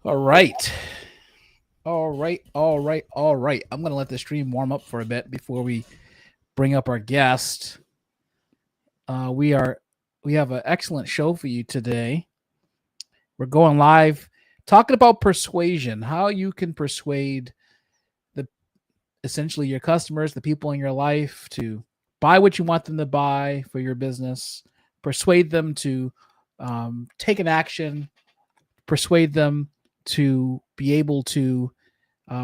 All right. All right. I'm going to let the stream warm up for a bit before we bring up our guest. Uh, we are we have an excellent show for you today. We're going live talking about persuasion, how you can persuade the essentially your customers, the people in your life to buy what you want them to buy for your business, persuade them to take an action, persuade them to be able to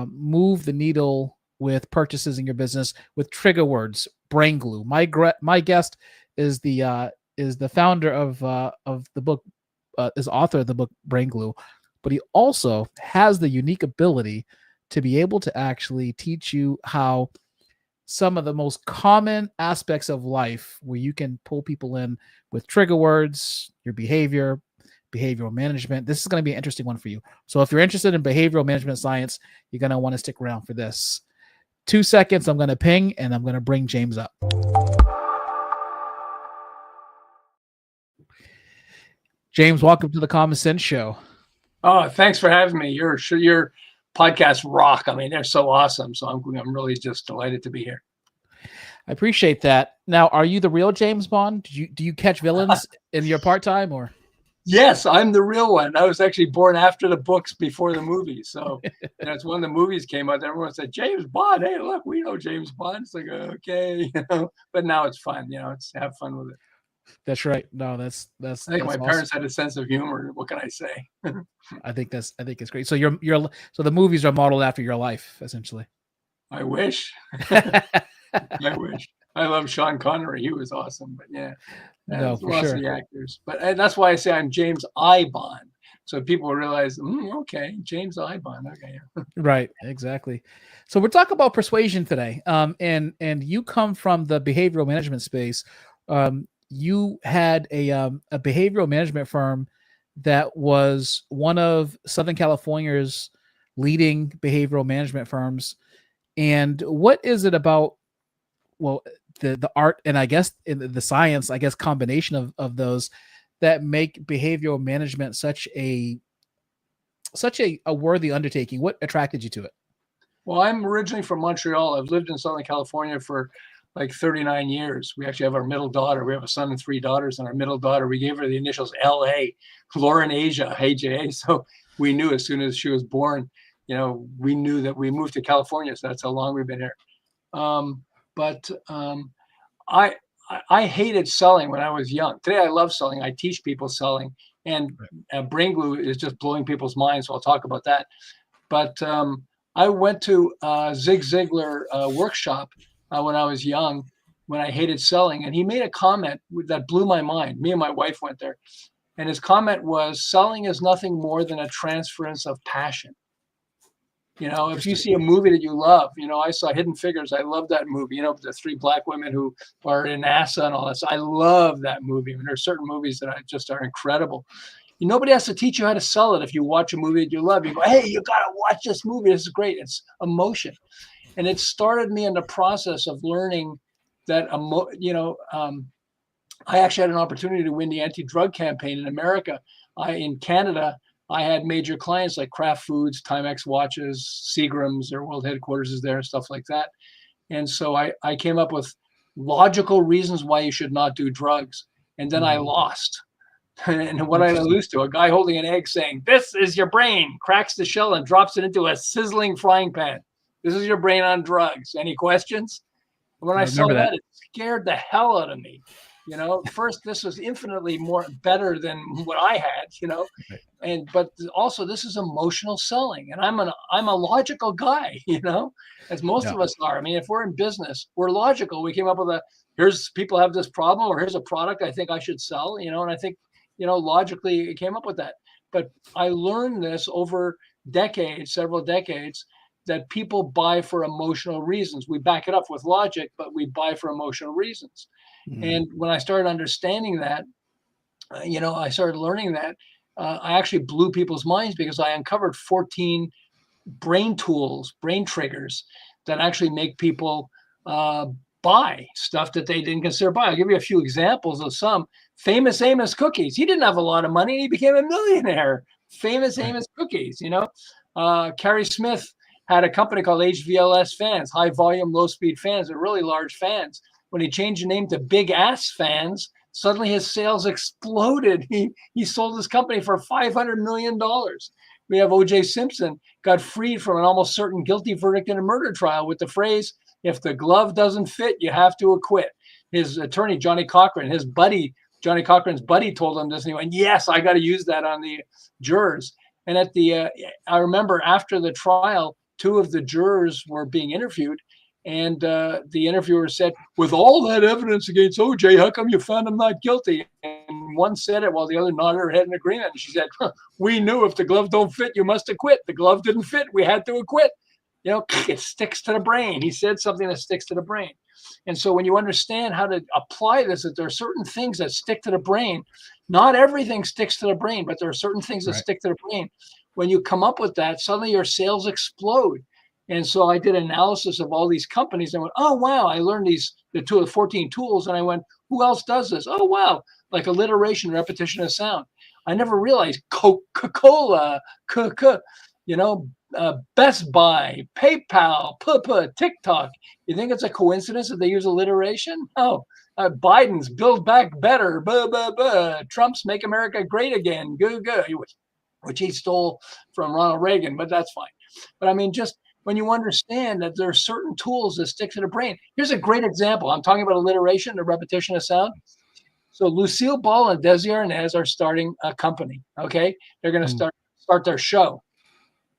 move the needle with purchases in your business with trigger words, brain glue. My guest is the founder of the book, is author of the book Brain Glue, but he also has the unique ability to be able to actually teach you how some of the most common aspects of life where you can pull people in with trigger words, your behavioral management. This is going to be an interesting one for you. So if you're interested in behavioral management science, you're going to want to stick around for this. 2 seconds, I'm going to ping and I'm going to bring James up. James, welcome to the Common Sense Show. Oh, thanks for having me. Your podcasts rock. I mean, they're so awesome. So I'm really just delighted to be here. I appreciate that. Now, are you the real James Bond? Do you catch villains in your part time or? Yes, I'm the real one. I was actually born after the books, before the movies. So that's when the movies came out. Everyone said, James Bond. Hey, look, we know James Bond. It's like, okay, but now it's fun. It's have fun with it. That's right. No, that's I think my awesome. parents had a sense of humor. What can I say? I think it's great. So so the movies are modeled after your life, essentially. I wish. I wish. I love Sean Connery. He was awesome. But yeah, No, for lots sure. of the actors. But that's why I say I'm James I. Bond. So people realize, okay, James I. Bond. Okay. Right, exactly. So we're talking about persuasion today, and you come from the behavioral management space. You had a behavioral management firm that was one of Southern California's leading behavioral management firms. And what is it about? Well, the art and I guess in the science, I guess combination of those that make behavioral management such a worthy undertaking. What attracted you to it? Well, I'm originally from Montreal. I've lived in Southern California for like 39 years. We actually have our middle daughter. We have a son and 3 daughters, and our middle daughter, we gave her the initials LA, Lauren Asia, AJA. So we knew as soon as she was born, we knew that we moved to California. So that's how long we've been here. But I hated selling when I was young. Today I love selling. I teach people selling, and Brain Glue is just blowing people's minds. So I'll talk about that. But I went to Zig Ziglar workshop when I was young, when I hated selling, and he made a comment that blew my mind. Me and my wife went there, and his comment was, "Selling is nothing more than a transference of passion." If you see a movie that you love, I saw Hidden Figures. I love that movie. The 3 black women who are in NASA and all this. I love that movie. And there are certain movies that are incredible. Nobody has to teach you how to sell it. If you watch a movie that you love, you go, hey, you got to watch this movie. This is great. It's emotion. And it started me in the process of learning that, I actually had an opportunity to win the anti-drug campaign in America. In Canada, I had major clients like Kraft Foods, Timex watches, Seagram's, their world headquarters is there, stuff like that. And so I came up with logical reasons why you should not do drugs. And then I lost. And what I lose to, a guy holding an egg saying, this is your brain, cracks the shell and drops it into a sizzling frying pan. This is your brain on drugs. Any questions? When I saw that, it scared the hell out of me. First, this was infinitely better than what I had, but also this is emotional selling. And I'm a logical guy, as most of us are. I mean, if we're in business, we're logical. We came up with here's people have this problem, or here's a product I think I should sell, and I think, logically it came up with that. But I learned this over decades, several decades, that people buy for emotional reasons. We back it up with logic, but we buy for emotional reasons. And when I started understanding that, I started learning that, I actually blew people's minds because I uncovered 14 brain tools, brain triggers that actually make people buy stuff that they didn't consider buy. I'll give you a few examples of some. Famous Amos cookies. He didn't have a lot of money. And he became a millionaire. Famous Amos cookies, Carrie Smith had a company called HVLS Fans, high volume, low speed fans. They're really large fans. When he changed the name to Big Ass Fans, suddenly his sales exploded. He sold his company for $500 million. We have O.J. Simpson got freed from an almost certain guilty verdict in a murder trial with the phrase, "If the glove doesn't fit, you have to acquit." His attorney, Johnny Cochran, Johnny Cochran's buddy told him this, and he went, "Yes, I got to use that on the jurors." And I remember after the trial, two of the jurors were being interviewed, and the interviewer said, "With all that evidence against OJ, how come you found him not guilty?" And one said it while the other nodded her head in agreement. And she said, "We knew if the glove don't fit, you must acquit. The glove didn't fit. We had to acquit." It sticks to the brain. He said something that sticks to the brain. And so when you understand how to apply this, that there are certain things that stick to the brain. Not everything sticks to the brain, but there are certain things that stick to the brain. When you come up with that, suddenly your sales explode. And so I did analysis of all these companies and went, oh, wow, I learned the 14 tools. And I went, who else does this? Oh, wow, like alliteration, repetition of sound. I never realized Coca-Cola, Best Buy, PayPal, TikTok. You think it's a coincidence that they use alliteration? Oh, Biden's Build Back Better, Trump's Make America Great Again, which he stole from Ronald Reagan, but that's fine. But I mean, just when you understand that there are certain tools that stick to the brain. Here's a great example. I'm talking about alliteration, the repetition of sound. So Lucille Ball and Desi Arnaz are starting a company, okay? They're going to start their show.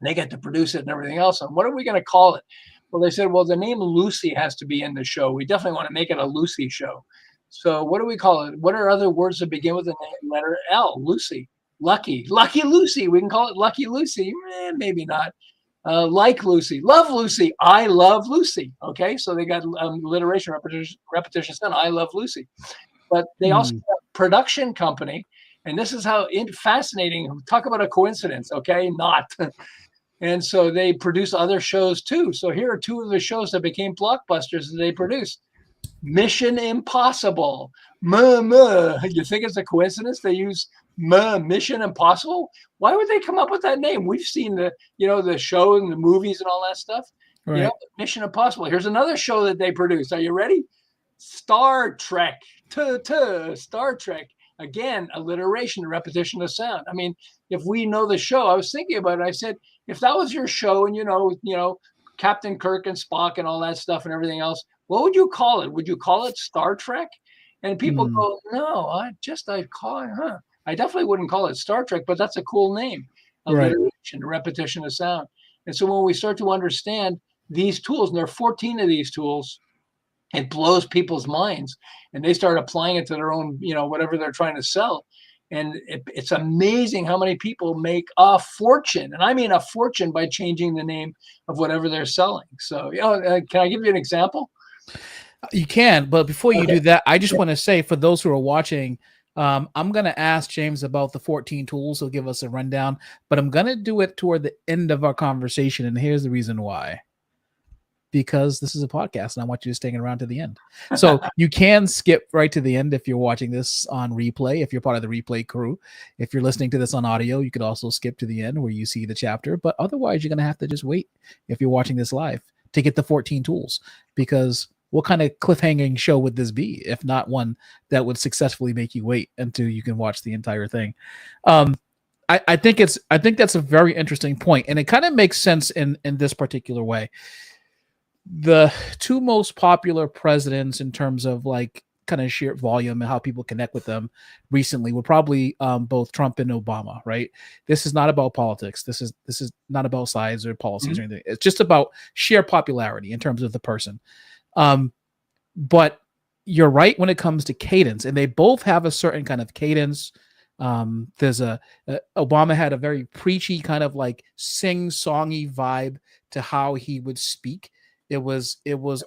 They get to produce it and everything else. And what are we going to call it? Well, they said, well, the name Lucy has to be in the show. We definitely want to make it a Lucy show. So what do we call it? What are other words that begin with the letter L? Lucy. Lucky Lucy. We can call it Lucky Lucy. Maybe not. Like Lucy. Love Lucy. I love Lucy. Okay, so they got alliteration, repetition, sound. I love Lucy. But they also have a production company. And this is how fascinating. Talk about a coincidence, okay? Not. And so they produce other shows too. So here are two of the shows that became blockbusters that they produced. Mission Impossible. You think it's a coincidence they use Mission Impossible? Why would they come up with that name? We've seen the show and the movies and all that stuff. Right. Mission Impossible. Here's another show that they produced. Are you ready? Star Trek. Star Trek. Again, alliteration, repetition of sound. I mean, if we know the show, I was thinking about it. I said, if that was your show and Captain Kirk and Spock and all that stuff and everything else, what would you call it? Would you call it Star Trek? And people go, no, I'd call it, I definitely wouldn't call it Star Trek, but that's a cool name. Alliteration, repetition of sound. And so when we start to understand these tools, and there are 14 of these tools, it blows people's minds, and they start applying it to their own, whatever they're trying to sell. And it's amazing how many people make a fortune. And I mean a fortune by changing the name of whatever they're selling. So, can I give you an example? You can, but before you do that, I just want to say for those who are watching, I'm going to ask James about the 14 tools. He'll give us a rundown, but I'm going to do it toward the end of our conversation. And here's the reason why. Because this is a podcast and I want you to stay around to the end. So you can skip right to the end if you're watching this on replay, if you're part of the replay crew. If you're listening to this on audio, you could also skip to the end where you see the chapter. But otherwise, you're going to have to just wait if you're watching this live to get the 14 tools. Because what kind of cliffhanging show would this be if not one that would successfully make you wait until you can watch the entire thing? I think that's a very interesting point, and it kind of makes sense in this particular way. The two most popular presidents in terms of like kind of sheer volume and how people connect with them recently were probably both Trump and Obama, right? This is not about politics. This is not about sides or policies or anything. It's just about sheer popularity in terms of the person. But you're right when it comes to cadence, and they both have a certain kind of cadence. Obama had a very preachy kind of like sing-songy vibe to how he would speak. It was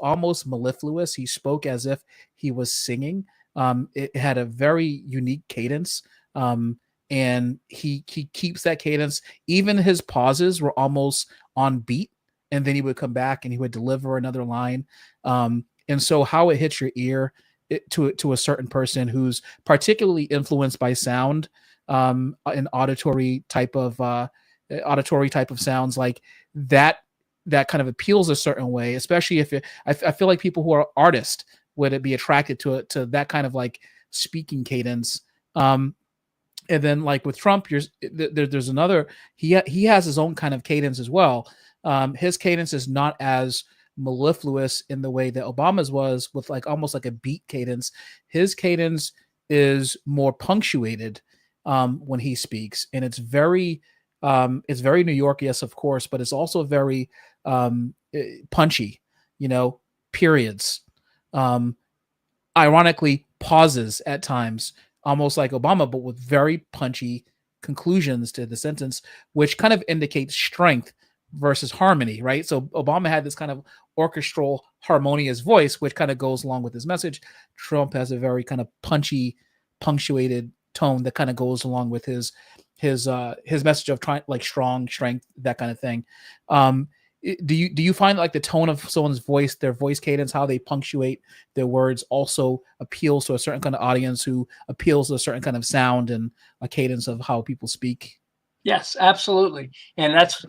almost mellifluous. He spoke as if he was singing. It had a very unique cadence. And he keeps that cadence. Even his pauses were almost on beat. And then he would come back and he would deliver another line. And so how it hits your ear to a certain person who's particularly influenced by sound, an auditory type of sounds, like that kind of appeals a certain way, especially if I feel like people who are artists would be attracted to that kind of like speaking cadence. And then like with Trump, there's another, he has his own kind of cadence as well. His cadence is not as mellifluous in the way that Obama's was, with like almost like a beat cadence. His cadence is more punctuated when he speaks, and it's very New York, yes, of course, but it's also very punchy, periods. Ironically, pauses at times, almost like Obama, but with very punchy conclusions to the sentence, which kind of indicates strength versus harmony, right? So Obama had this kind of orchestral, harmonious voice, which kind of goes along with his message. Trump has a very kind of punchy, punctuated tone that kind of goes along with his message of trying, like, strong strength, that kind of thing. Do you find like the tone of someone's voice, their voice cadence, how they punctuate their words, also appeals to a certain kind of audience, who appeals to a certain kind of sound and a cadence of how people speak? Yes, absolutely. And that's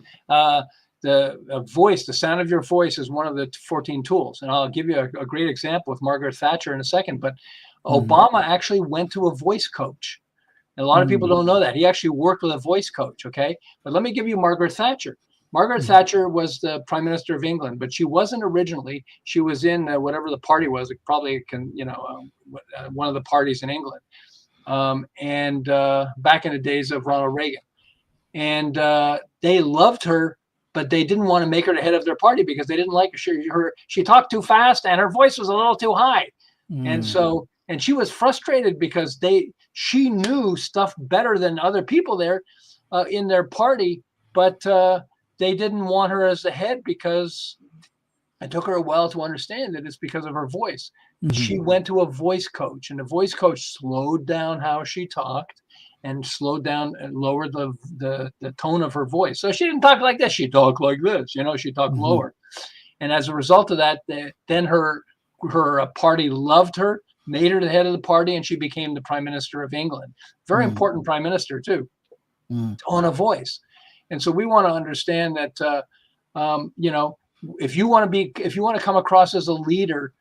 the voice, the sound of your voice is one of the 14 tools. And I'll give you a great example with Margaret Thatcher in a second, but Obama actually went to a voice coach. And a lot of people don't know that. He actually worked with a voice coach, okay? But let me give you Margaret Thatcher. Margaret Thatcher was the Prime Minister of England, but she wasn't originally. She was in whatever the party was, probably one of the parties in England, and back in the days of Ronald Reagan. And they loved her, but they didn't want to make her the head of their party because they didn't like her. She talked too fast and her voice was a little too high. And so, and she was frustrated because she knew stuff better than other people there in their party, but they didn't want her as the head because it took her a while to understand that it's because of her voice. She went to a voice coach, and the voice coach slowed down how she talked and slowed down and lowered the tone of her voice. So she didn't talk like this. She talked like this, she talked lower. And as a result of that, then her party loved her, made her the head of the party, and she became the Prime Minister of England. Very important Prime Minister too, tone of voice. And so we want to understand that, if you want to come across as a leader,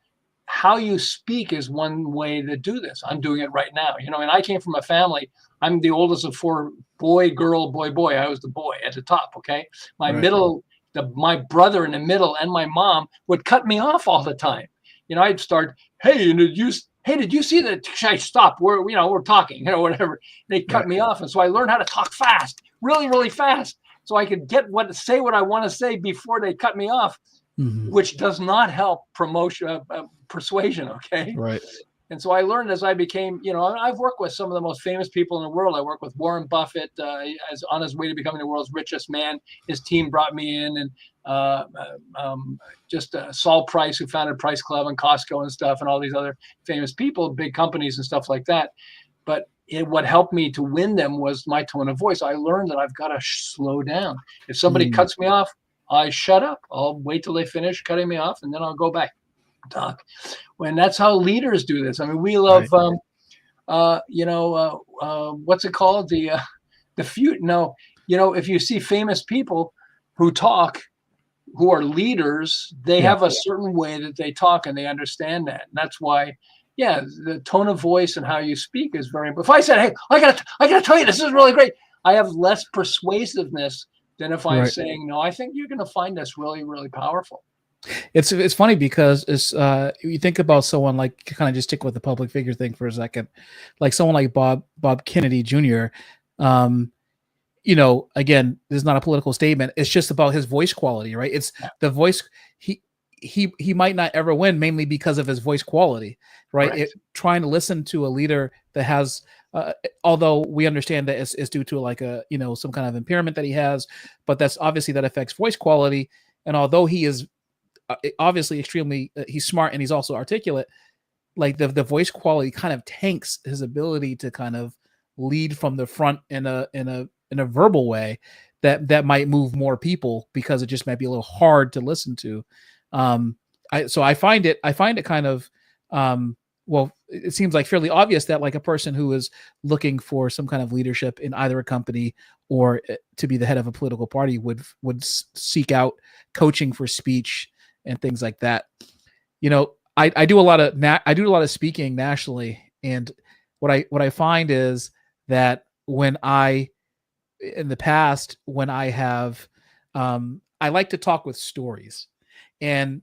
how you speak is one way to do this. I'm doing it right now, and I came from a family. I'm the oldest of four: boy, girl, boy, boy. I was the boy at the top. Okay. My my brother in the middle and my mom would cut me off all the time. I'd start, hey, did you see that? Stop. We're talking, whatever. They cut me off. And so I learned how to talk fast, really, really fast, so I could say what I want to say before they cut me off, which does not help persuasion. Okay. Right. And so I learned as I became, I've worked with some of the most famous people in the world. I worked with Warren Buffett as on his way to becoming the world's richest man. His team brought me in, and Saul Price, who founded Price Club and Costco and stuff, and all these other famous people, big companies and stuff like that. But what helped me to win them was my tone of voice. I learned that I've got to slow down. If somebody cuts me off, I shut up. I'll wait till they finish cutting me off, and then I'll go back talk. When that's how leaders do this. I mean, we love, what's it called? The feud. No, if you see famous people who talk, who are leaders, they have a certain way that they talk, and they understand that. And that's why, the tone of voice and how you speak is very important. If I said, hey, I gotta tell you, this is really great, I have less persuasiveness than if I'm saying, no, I think you're going to find this really, really powerful. It's funny because you think about someone like, kind of just stick with the public figure thing for a second, like someone like Bob Kennedy Jr. Again, this is not a political statement. It's just about his voice quality, right? It's the voice. He might not ever win, mainly because of his voice quality, right? Trying to listen to a leader that has, although we understand that it's due to like some kind of impairment that he has, but that's obviously that affects voice quality. And although he is obviously extremely, he's smart and he's also articulate, like the voice quality kind of tanks his ability to kind of lead from the front in a verbal way that might move more people, because it just might be a little hard to listen to. I find it kind of, well, it seems like fairly obvious that like a person who is looking for some kind of leadership in either a company or to be the head of a political party would seek out coaching for speech and things like that. You know, I do a lot of speaking nationally, and what I find is that in the past, when I have, I like to talk with stories, and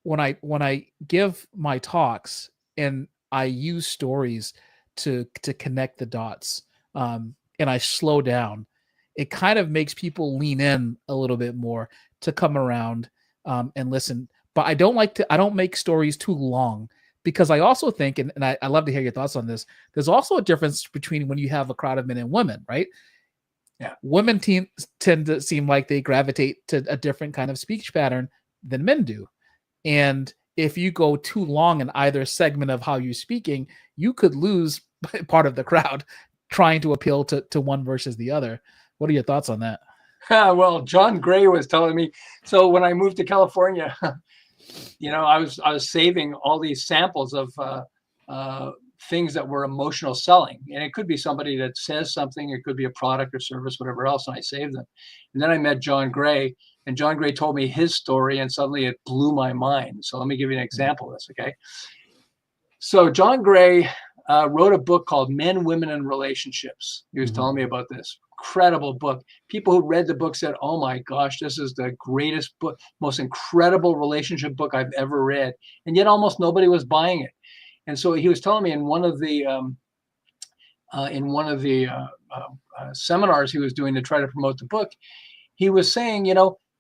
when I give my talks and I use stories to connect the dots, and I slow down, it kind of makes people lean in a little bit more to come around, and listen. But I don't make stories too long, because I also think, and I love to hear your thoughts on this, there's also a difference between when you have a crowd of men and women, right? Yeah. Women tend to seem like they gravitate to a different kind of speech pattern than men do. And if you go too long in either segment of how you're speaking, you could lose part of the crowd trying to appeal to one versus the other. What are your thoughts on that? Well, John Gray was telling me. So when I moved to California, I was saving all these samples of things that were emotional selling, and it could be somebody that says something, it could be a product or service, whatever else, and I saved them. And then I met John Gray, and John Gray told me his story, and suddenly it blew my mind. So let me give you an example of this, okay? So John Gray wrote a book called Men, Women, and Relationships. He was telling me about this incredible book. People who read the book said, oh my gosh, this is the greatest book, most incredible relationship book I've ever read. And yet almost nobody was buying it. And so he was telling me in one of the seminars he was doing to try to promote the book, he was saying,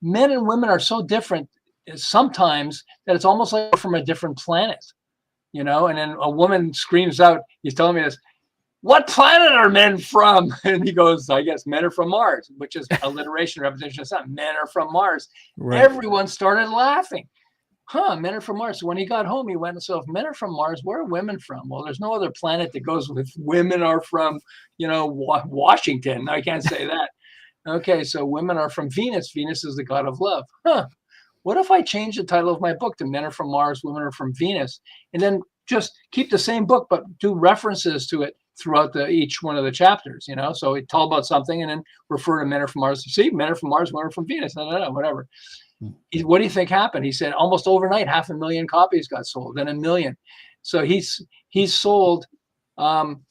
men and women are so different sometimes that it's almost like we're from a different planet, and then a woman screams out, he's telling me this, what planet are men from? And he goes, I guess men are from Mars, which is alliteration, repetition of something. Men are from Mars. Right. Everyone started laughing. Men are from Mars. So when he got home, he went, so if men are from Mars, where are women from? Well, there's no other planet that goes with women are from, Washington. No, I can't say that. Okay, so women are from Venus. Venus is the god of love. What if I change the title of my book to Men Are From Mars, Women Are From Venus, and then just keep the same book, but do references to it throughout each one of the chapters, So it tell about something and then refer to Men Are From Mars. See, men are from Mars, women are from Venus, whatever. What do you think happened? He said almost overnight, 500,000 copies got sold, then 1 million. So he's sold,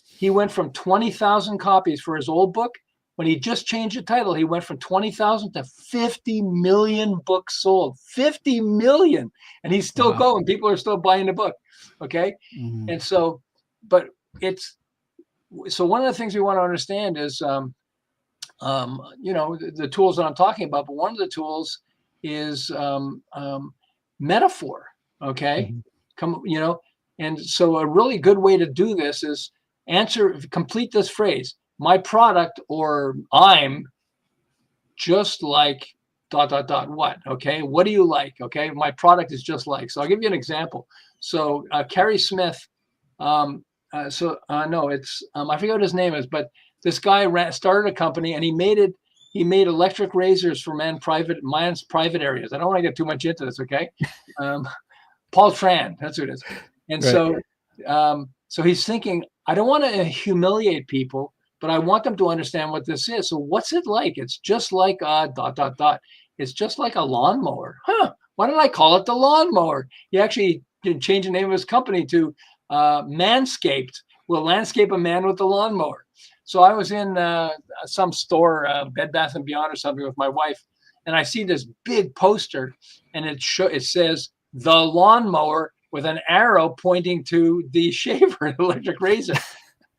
he went from 20,000 copies for his old book. When he just changed the title, he went from 20,000 to 50 million books sold. 50 million. And he's still going. People are still buying the book. Okay. Mm-hmm. And so, but so one of the things we want to understand is, the tools that I'm talking about, but one of the tools is metaphor. Okay. Mm-hmm. And so a really good way to do this is complete this phrase. My product, or I'm just like ... what? Okay. What do you like? Okay. My product is just like, so I'll give you an example. So Carrie Smith, I forget what his name is, but this guy started a company and he made electric razors for men's private areas. I don't want to get too much into this. Okay. Paul Tran, that's who it is. And right. So he's thinking, I don't want to humiliate people, but I want them to understand what this is. So what's it like? It's just like ... It's just like a lawnmower. Why don't I call it the lawnmower? He actually did change the name of his company to Manscaped. Will landscape a man with the lawnmower. So I was in some store, Bed Bath & Beyond or something with my wife, and I see this big poster, and it says the lawnmower with an arrow pointing to the shaver, electric razor.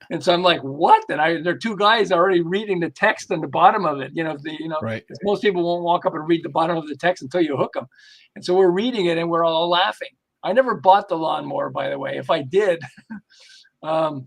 And so I'm like, what? And there are two guys already reading the text on the bottom of it. Right. Most people won't walk up and read the bottom of the text until you hook them. And so we're reading it and we're all laughing. I never bought the lawnmower, by the way. If I did, I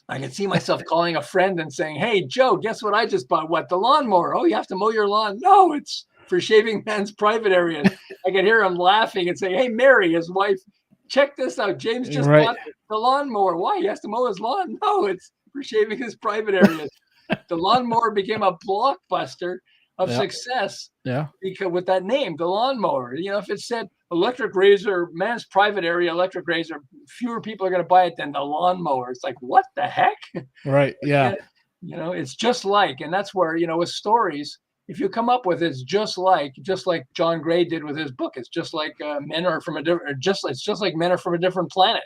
can see myself calling a friend and saying, hey, Joe, guess what I just bought? What, the lawnmower? Oh, you have to mow your lawn? No, it's for shaving men's private areas. I can hear him laughing and saying, hey, Mary, his wife, check this out. James just bought the lawnmower. Why? He has to mow his lawn? No, it's for shaving his private areas. The lawnmower became a blockbuster. of Yeah. success Yeah. because with that name, the lawnmower. If it said electric razor, man's private area electric razor, fewer people are going to buy it than the lawnmower. It's like, what the heck? Right. Yeah. It's just like, and that's where, with stories, if you come up with it's just like John Gray did with his book, it's just like men are from a different, it's just like men are from a different planet,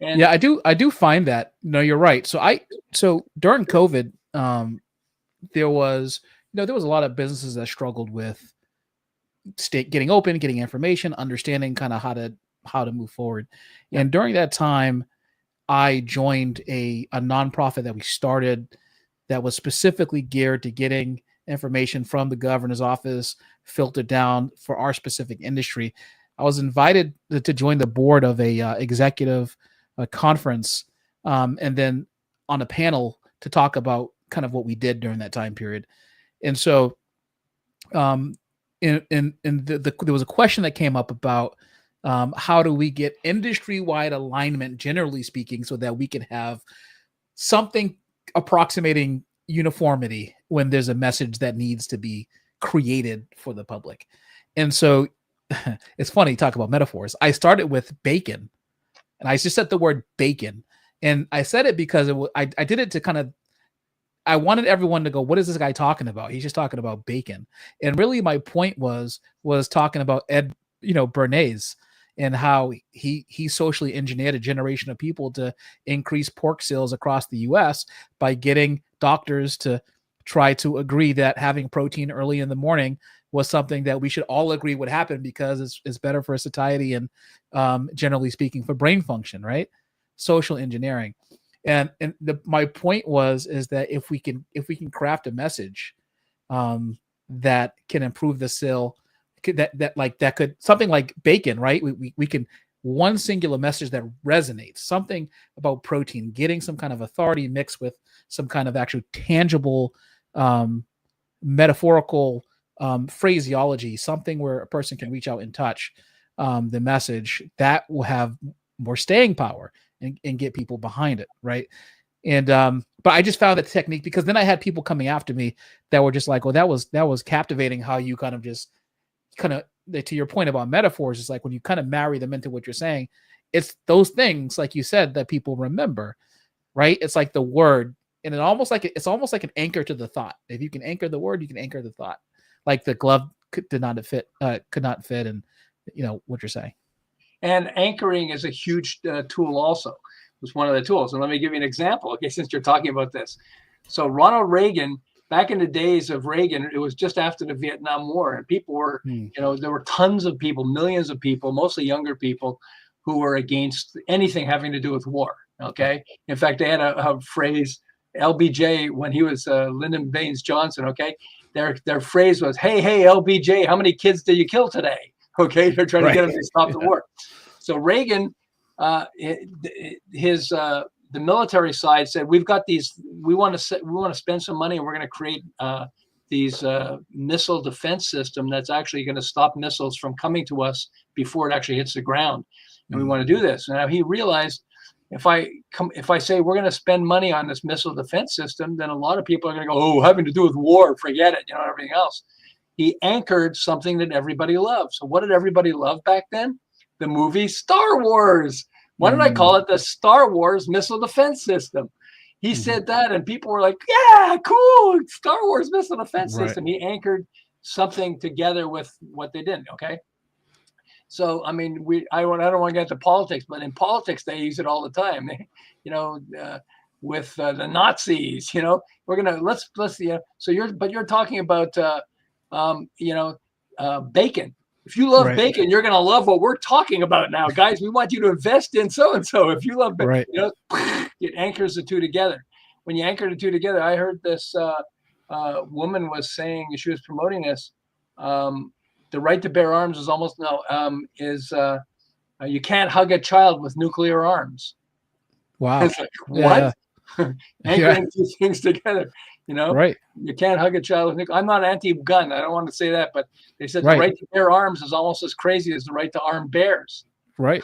And yeah, I do find that. No, you're right. So during COVID, there was a lot of businesses that struggled with getting open, getting information, understanding kind of how to move forward. Yeah. And during that time, I joined a nonprofit that we started that was specifically geared to getting information from the governor's office filtered down for our specific industry. I was invited to join the board of a executive conference, and then on a panel to talk about kind of what we did during that time period. And so, there was a question that came up about how do we get industry-wide alignment, generally speaking, so that we can have something approximating uniformity when there's a message that needs to be created for the public. And so it's funny, talk about metaphors. I started with bacon, and I just said the word bacon. And I said it because I did it to kind of, I wanted everyone to go, what is this guy talking about? He's just talking about bacon. And really my point was talking about Ed, Bernays, and how he socially engineered a generation of people to increase pork sales across the US by getting doctors to try to agree that having protein early in the morning was something that we should all agree would happen because it's better for satiety and generally speaking for brain function, right? Social engineering. And my point is that if we can craft a message that can improve the sale, that could something like bacon, right? We can one singular message that resonates, something about protein, getting some kind of authority mixed with some kind of actual tangible metaphorical phraseology, something where a person can reach out and touch the message that will have more staying power and get people behind it, right? And but I just found that technique, because then I had people coming after me that were just like, well, that was captivating how you kind of to your point about metaphors, it's like when you kind of marry them into what you're saying, it's those things, like you said, that people remember, right? It's like the word, and it's almost like an anchor to the thought. If you can anchor the word, you can anchor the thought. Like the glove could not fit, and what you're saying. And anchoring is a huge tool also. It's one of the tools. And let me give you an example, okay, since you're talking about this. So Ronald Reagan, back in the days of Reagan, it was just after the Vietnam War, and people were, there were tons of people, millions of people, mostly younger people, who were against anything having to do with war, okay? In fact, they had a phrase, LBJ, when he was Lyndon Baines Johnson, okay? Their phrase was, hey, LBJ, how many kids did you kill today? Okay, they're trying to get him to stop the war. So Reagan, the military side said, we've got these, we want to spend some money, and we're going to create these missile defense system that's actually going to stop missiles from coming to us before it actually hits the ground. And we want to do this. Now he realized, if I say we're going to spend money on this missile defense system, then a lot of people are going to go, oh, having to do with war, forget it, everything else. He anchored something that everybody loved. So what did everybody love back then? The movie Star Wars. Why did I call it the Star Wars Missile Defense System? He said that, and people were like, yeah, cool, Star Wars Missile Defense System. He anchored something together with what they did, okay? So, I mean, I don't want to get into politics, but in politics, they use it all the time. With the Nazis, we're going to, let's so you're talking about, bacon. If you love bacon, you're going to love what we're talking about now, guys. We want you to invest in so-and-so. If you love bacon, it anchors the two together. When you anchor the two together, I heard this woman was saying, she was promoting this, the right to bear arms is you can't hug a child with nuclear arms. Wow. It's like, what? Anchoring two things together. Right. You can't hug a child with I'm not anti-gun. I don't want to say that, but they said the right to bear arms is almost as crazy as the right to arm bears. Right.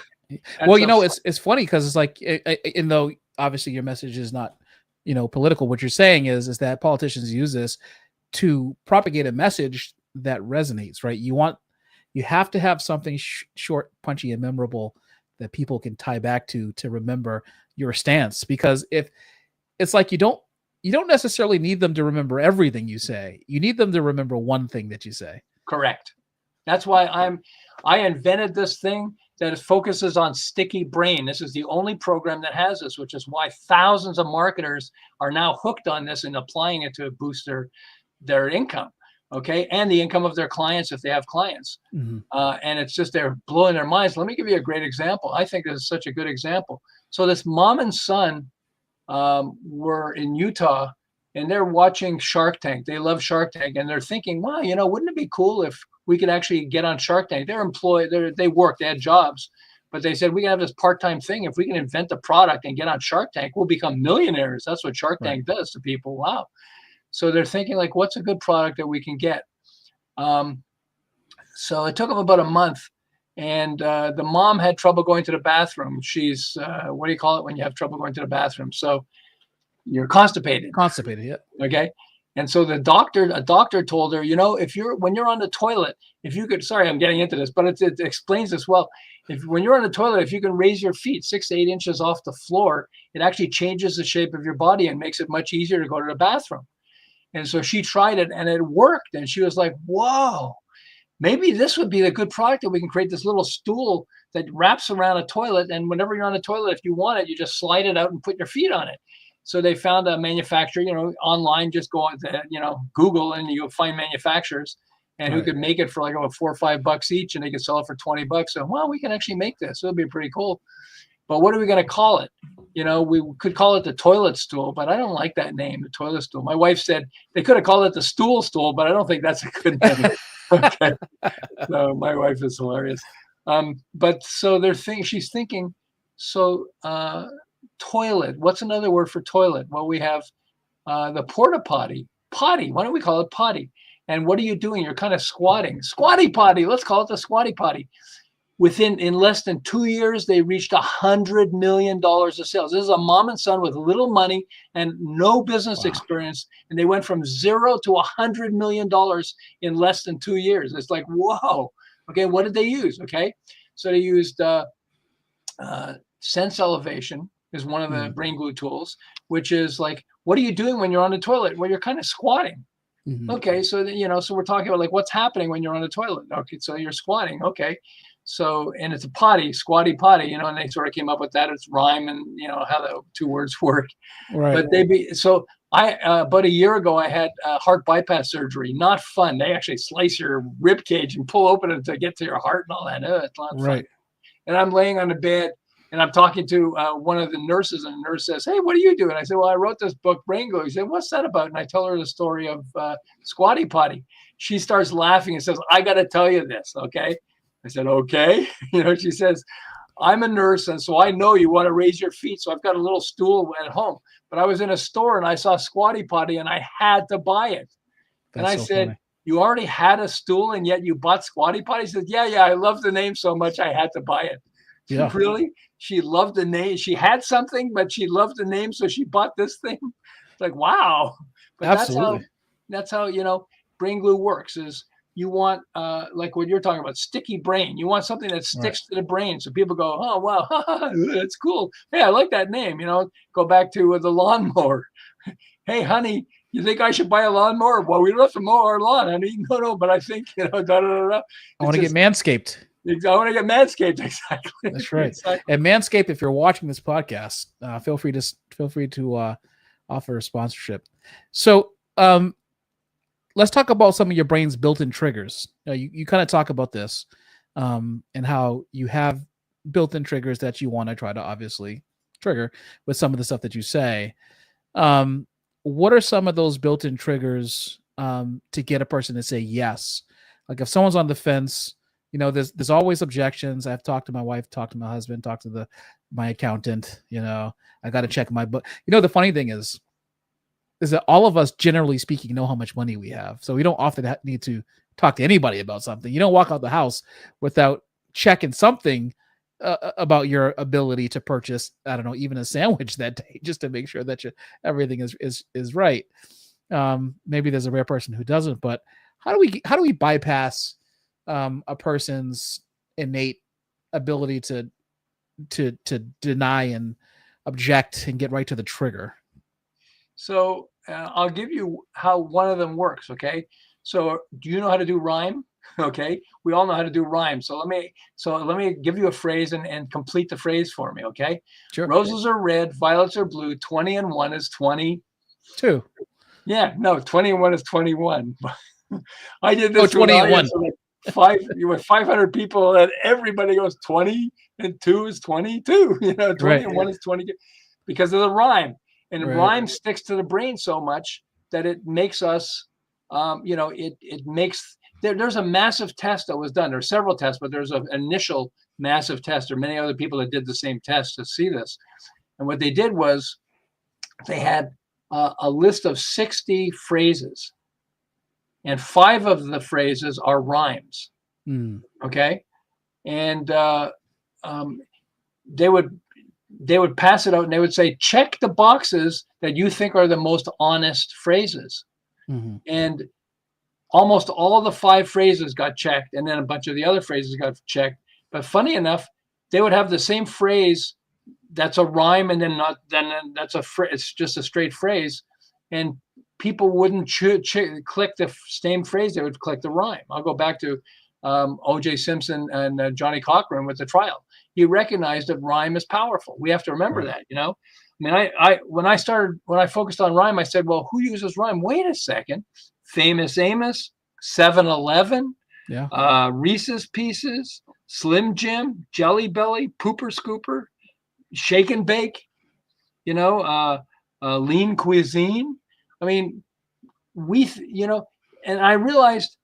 Well, it's funny because it's like, even though obviously your message is not, political, what you're saying is that politicians use this to propagate a message that resonates, right? You have to have something short, punchy, and memorable that people can tie back to remember your stance. Because if it's like you don't necessarily need them to remember everything you say. You need them to remember one thing that you say. Correct. That's why I invented this thing that focuses on sticky brain. This is the only program that has this, which is why thousands of marketers are now hooked on this and applying it to boost their income, okay, and the income of their clients if they have clients. Mm-hmm. And it's just they're blowing their minds. Let me give you a great example. I think this is such a good example. So this mom and son were in Utah, and they're watching Shark Tank. They love Shark Tank, and they're thinking, wow, wouldn't it be cool if we could actually get on Shark Tank? They're employed, they had jobs, but they said, we can have this part-time thing. If we can invent a product and get on Shark Tank, we'll become millionaires. That's what Shark Tank does to people. Wow. So they're thinking, like, what's a good product that we can get? So it took them about a month, and the mom had trouble going to the bathroom. She's, what do you call it when you have trouble going to the bathroom? So you're constipated. Constipated, yeah. Okay. And so a doctor told her, when you're on the toilet, if you could, sorry, I'm getting into this, but it explains this well. When you're on the toilet, if you can raise your feet 6 to 8 inches off the floor, it actually changes the shape of your body and makes it much easier to go to the bathroom. And so she tried it and it worked. And she was like, whoa, maybe this would be a good product that we can create, this little stool that wraps around a toilet. And whenever you're on the toilet, if you want it, you just slide it out and put your feet on it. So they found a manufacturer, online, just go on to, Google, and you'll find manufacturers and who could make it for like $4 or $5 each, and they could sell it for $20. So, well, we can actually make this. It'll be pretty cool. But what are we going to call it? We could call it the toilet stool, but I don't like that name, the toilet stool. My wife said they could have called it the stool, but I don't think that's a good name. Okay. So my wife is hilarious. But so she's thinking, toilet. What's another word for toilet? Well, we have the porta potty. Potty. Why don't we call it potty? And what are you doing? You're kind of squatting. Squatty potty. Let's call it the squatty potty. In less than 2 years, they reached $100 million of sales. This is a mom and son with little money and no business experience. And they went from 0 to $100 million in less than 2 years. It's like, whoa. Okay. What did they use? Okay. So they used sense elevation is one of the brain glue tools, which is like, what are you doing when you're on the toilet? Well, you're kind of squatting. Mm-hmm. Okay. So, so we're talking about like what's happening when you're on the toilet. Okay. So you're squatting. Okay. So, and it's a potty, squatty potty, and they sort of came up with that. It's rhyme and, how the two words work. Right. But about a year ago, I had heart bypass surgery. Not fun. They actually slice your rib cage and pull open it to get to your heart and all that. It's not fun. And I'm laying on the bed and I'm talking to one of the nurses, and the nurse says, hey, what do you do? And I said, well, I wrote this book, Brain Glue. He said, what's that about? And I tell her the story of squatty potty. She starts laughing and says, I got to tell you this. Okay. I said, okay. She says, I'm a nurse, and so I know you want to raise your feet. So I've got a little stool at home. But I was in a store and I saw squatty potty and I had to buy it. And I said, funny. You already had a stool and yet you bought squatty potty? She said, yeah, I love the name so much I had to buy it. Yeah. Really? She loved the name. She had something, but she loved the name, so she bought this thing. It's like, wow. But absolutely. That's how Brain Glue works is you want, like what you're talking about, sticky brain. You want something that sticks to the brain. So people go, oh, wow, that's cool. Hey, I like that name. Go back to the lawnmower. Hey, honey, you think I should buy a lawnmower? Well, we don't have to mow our lawn, honey. No, but I think, I want to get Manscaped. I want to get Manscaped. Exactly. That's right. Exactly. And Manscaped, if you're watching this podcast, feel free to offer a sponsorship. So, let's talk about some of your brain's built-in triggers. You kind of talk about this, and how you have built-in triggers that you want to try to obviously trigger with some of the stuff that you say. What are some of those built-in triggers to get a person to say yes? Like if someone's on the fence, there's always objections. I've talked to my wife, talked to my husband, talked to my accountant. I got to check my book. The funny thing is that all of us, generally speaking, know how much money we have. So we don't often need to talk to anybody about something. You don't walk out the house without checking something about your ability to purchase, I don't know, even a sandwich that day, just to make sure that everything is right. Maybe there's a rare person who doesn't, but how do we bypass a person's innate ability to deny and object and get right to the trigger? So I'll give you how one of them works. Okay. So do you know how to do rhyme? Okay. We all know how to do rhyme. So let me give you a phrase and complete the phrase for me. Okay. Sure. Roses are red, violets are blue. 20 and 1 is 20. 2. Yeah. No, 20 and 1 is 21. I did this. 20 and 1. With 500 people, and everybody goes 20 and 2 is 22. 20 Right. and 1 is 22 because of the rhyme. And Right. rhyme sticks to the brain so much that it makes us, it makes, there's a massive test that was done. There are several tests, but there's an initial massive test. There are many other people that did the same test to see this. And what they did was they had a list of 60 phrases, and 5 of the phrases are rhymes. Okay. And they would pass it out and they would say, check the boxes that you think are the most honest phrases. And almost all of the 5 phrases got checked, and then a bunch of the other phrases got checked. But funny enough, they would have the same phrase that's a rhyme, and then that's it's just a straight phrase, and people wouldn't click the same phrase. They would click the rhyme. I'll go back to O.J. Simpson and Johnny Cochran with the trial. He recognized that rhyme is powerful. We have to remember that, I mean, when I focused on rhyme, I said, well, who uses rhyme? Wait a second. Famous Amos, 7-Eleven, Reese's Pieces, Slim Jim, Jelly Belly, Pooper Scooper, Shake and Bake, Lean Cuisine. I mean, and I realized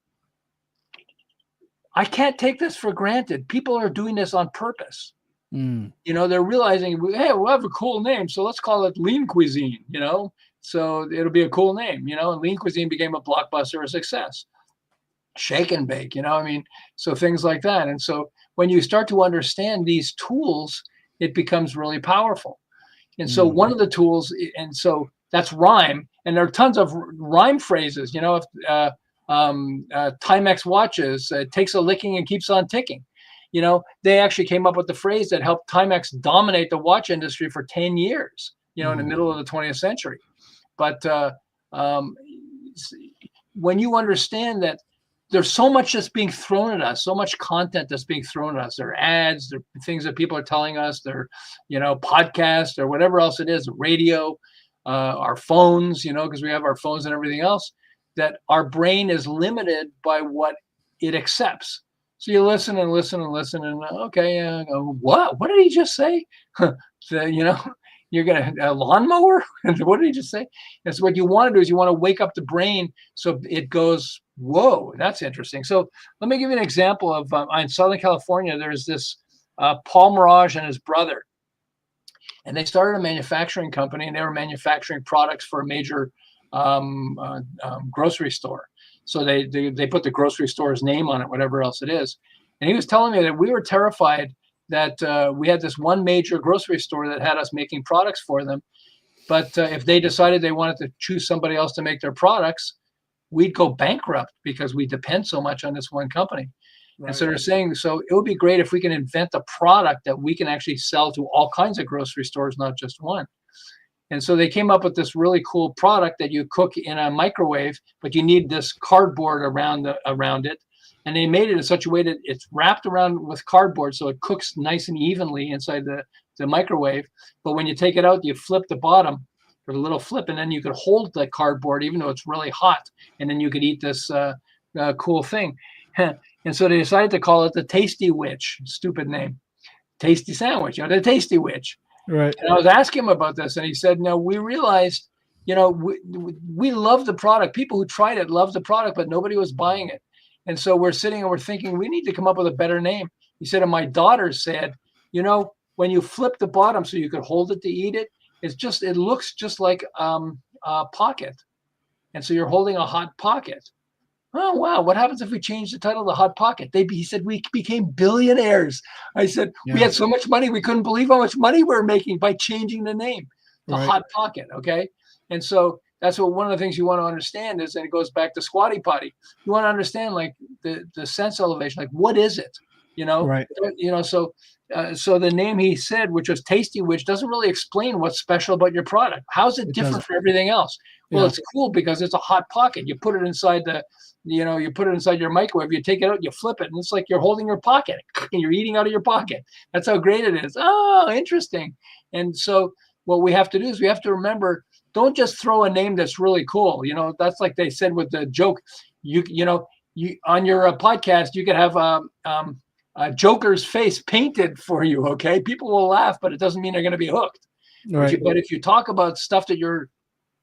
I can't take this for granted. People are doing this on purpose. They're realizing, hey, we'll have a cool name, so let's call it Lean Cuisine, so it'll be a cool name, and Lean Cuisine became a blockbuster, a success. Shake and Bake, so things like that. And so when you start to understand these tools, it becomes really powerful. And so one of the tools, and so that's rhyme, and there are tons of rhyme phrases, Timex watches, takes a licking and keeps on ticking. They actually came up with the phrase that helped Timex dominate the watch industry for 10 years, in the middle of the 20th century. But when you understand that there's so much that's being thrown at us, so much content that's being thrown at us, there are ads, there are things that people are telling us, there are, podcasts or whatever else it is, radio, our phones, because we have our phones and everything else, that our brain is limited by what it accepts. So you listen and listen and listen, and okay, what did he just say? You're gonna a lawnmower? What did he just say? And so what you want to do is you want to wake up the brain so it goes, whoa, that's interesting. So let me give you an example of in Southern California. There's this Paul Mirage and his brother, and they started a manufacturing company, and they were manufacturing products for a major grocery store. So they put the grocery store's name on it, whatever else it is. And he was telling me that we were terrified that we had this one major grocery store that had us making products for them. But if they decided they wanted to choose somebody else to make their products, we'd go bankrupt because we depend so much on this one company. Right. And so they're saying, so it would be great if we can invent a product that we can actually sell to all kinds of grocery stores, not just one. And so they came up with this really cool product that you cook in a microwave, but you need this cardboard around it. And they made it in such a way that it's wrapped around with cardboard, so it cooks nice and evenly inside the microwave. But when you take it out, you flip the bottom, there's a little flip, and then you could hold the cardboard even though it's really hot, and then you could eat this cool thing. And so they decided to call it the Tasty Witch. Stupid name. Tasty sandwich, the Tasty Witch. Right. And I was asking him about this, and he said, no, we realized, we love the product. People who tried it loved the product, but nobody was buying it. And so we're sitting and we're thinking, we need to come up with a better name. He said, and my daughter said, when you flip the bottom so you could hold it to eat it, it looks just like a pocket. And so you're holding a hot pocket. Oh, wow. What happens if we change the title to Hot Pocket? He said, we became billionaires. I said, we had so much money. We couldn't believe how much money we were making by changing the name to Hot Pocket. Okay. And so that's what one of the things you want to understand is, and it goes back to Squatty Potty. You want to understand like the sense elevation, like what is it? Right. So the name he said, which was Tasty Witch, doesn't really explain what's special about your product. How's it different from everything else? Well, Yeah. it's cool because it's a hot pocket. You put it inside you put it inside your microwave, you take it out, you flip it, and it's like you're holding your pocket and you're eating out of your pocket. That's how great it is. Oh, interesting. And so what we have to do is we have to remember, don't just throw a name that's really cool. That's like they said with the joke, you on your podcast, you could have Joker's face painted for you. Okay. People will laugh, but it doesn't mean they're going to be hooked. Right. But if you talk about stuff that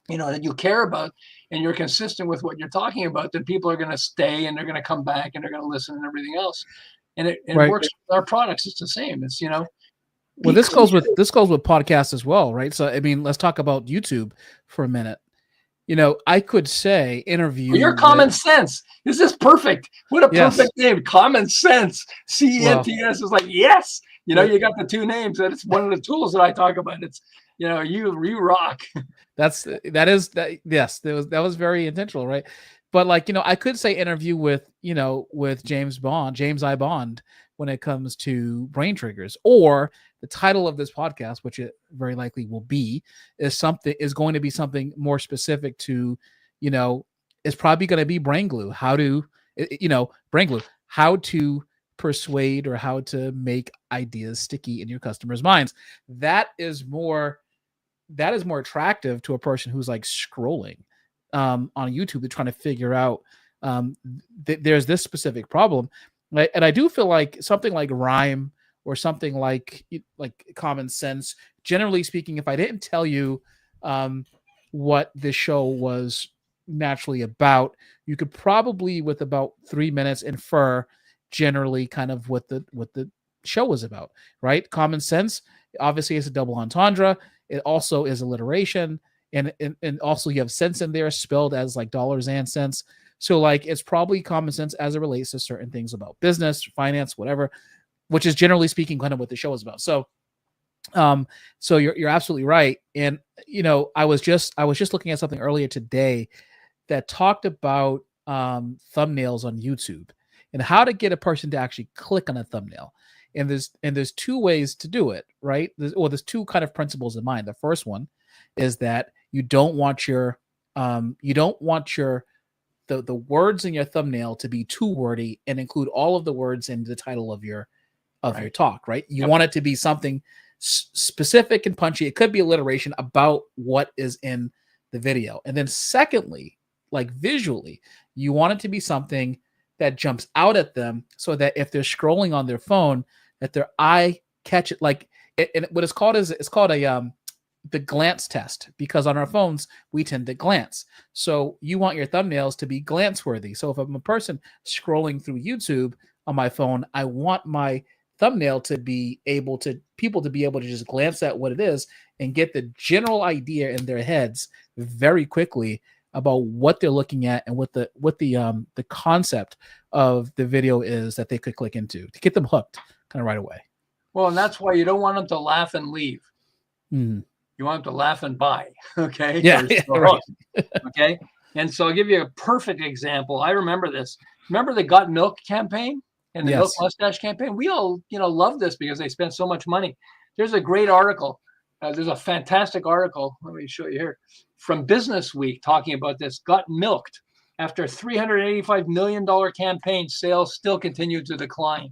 that you care about and you're consistent with what you're talking about, then people are going to stay and they're going to come back and they're going to listen and everything else. And it works with our products. It's the same. It's, well, this goes with podcasts as well, right? So, I mean, let's talk about YouTube for a minute. I could say interview. Your Common Sense. This is perfect. What a perfect name. Common Sense. CENTS is like, yes. You got the two names. And it's one of the tools that I talk about. It's, you rock. Yes, that was very intentional, right? But I could say interview with James I. Bond, when it comes to brain triggers, or the title of this podcast, which it very likely will be, is going to be something more specific to, it's probably going to be brain glue. Brain glue, how to persuade or how to make ideas sticky in your customers' minds. That is more attractive to a person who's like scrolling on YouTube. They're trying to figure out there's this specific problem. Right? And I do feel like something like Rhyme or something like Common Sense, generally speaking, if I didn't tell you what this show was naturally about, you could probably, with about 3 minutes, infer generally kind of what the show was about, right? Common Sense, obviously, is a double entendre. It also is alliteration, and also you have sense in there spelled as like dollars and cents. So like it's probably common sense as it relates to certain things about business, finance, whatever, which is generally speaking kind of what the show is about. So so you're absolutely right. And I was just looking at something earlier today that talked about thumbnails on YouTube and how to get a person to actually click on a thumbnail. And there's two ways to do it, right? There's two kind of principles in mind. The first one is that you don't want your the words in your thumbnail to be too wordy and include all of the words in the title of your talk, right? You want it to be something specific and punchy. It could be alliteration about what is in the video. And then secondly, like visually, you want it to be something that jumps out at them so that if they're scrolling on their phone, that their eye catch it. Like and what it's called the glance test, because on our phones we tend to glance. So you want your thumbnails to be glance worthy. So if I'm a person scrolling through YouTube on my phone, I want my thumbnail to be able to just glance at what it is and get the general idea in their heads very quickly about what they're looking at and what the concept of the video is that they could click into to get them hooked kind of right away. Well, and that's why you don't want them to laugh and leave. Mm-hmm. You want them to laugh and buy. Okay. Yeah. Right. Okay. And so I'll give you a perfect example. I remember this. Remember the Got Milk campaign and the Milk Mustache campaign? We all, love this because they spent so much money. There's a great article. There's a fantastic article. Let me show you here from Business Week talking about this. Got milked. After $385 million campaign, sales still continue to decline.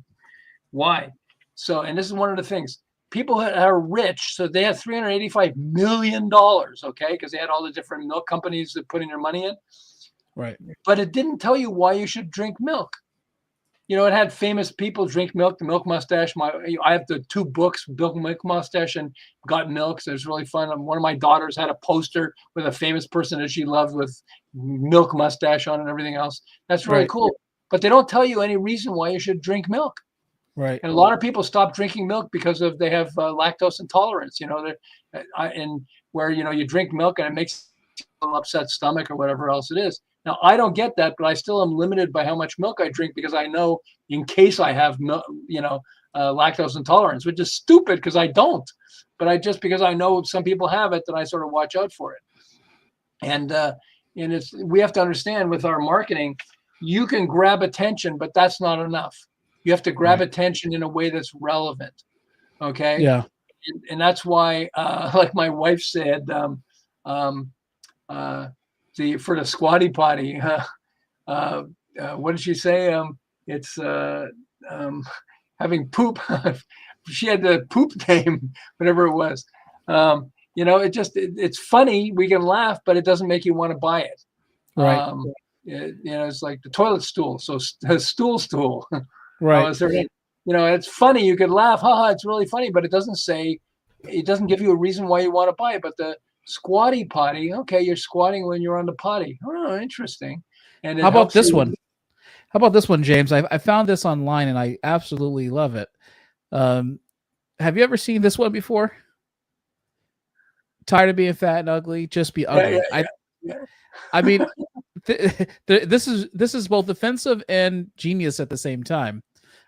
Why? So, and this is one of the things. People are rich, so they have $385 million, okay, because they had all the different milk companies that putting their money in. Right. But it didn't tell you why you should drink milk. It had famous people drink milk, the Milk Mustache. I have the two books, Milk Mustache and Got Milk. So it's really fun. One of my daughters had a poster with a famous person that she loved with Milk Mustache on and everything else. That's really cool. But they don't tell you any reason why you should drink milk. Right. And a lot of people stop drinking milk because they have lactose intolerance, and where, you drink milk and it makes an upset stomach or whatever else it is. Now, I don't get that, but I still am limited by how much milk I drink because I know in case I have, lactose intolerance, which is stupid because I don't. But because I know some people have it, then I sort of watch out for it. And we have to understand with our marketing, you can grab attention, but that's not enough. You have to grab Right. attention in a way that's relevant. Okay. Yeah. And that's why, like my wife said, um, uh, for the squatty potty, what did she say? It's having poop. She had the poop name, whatever it was. It's funny. We can laugh, but it doesn't make you want to buy it. Right. It's like the toilet stool. So stool. Right. It's funny. You could laugh, haha, it's really funny, but it doesn't give you a reason why you want to buy it. But the squatty potty, okay, you're squatting when you're on the potty. Oh, interesting. And it How about helps this you. one? How about this one, James? I found this online and I absolutely love it. Have you ever seen this one before? Tired of being fat and ugly? Just be ugly. Yeah. I mean, this is both offensive and genius at the same time.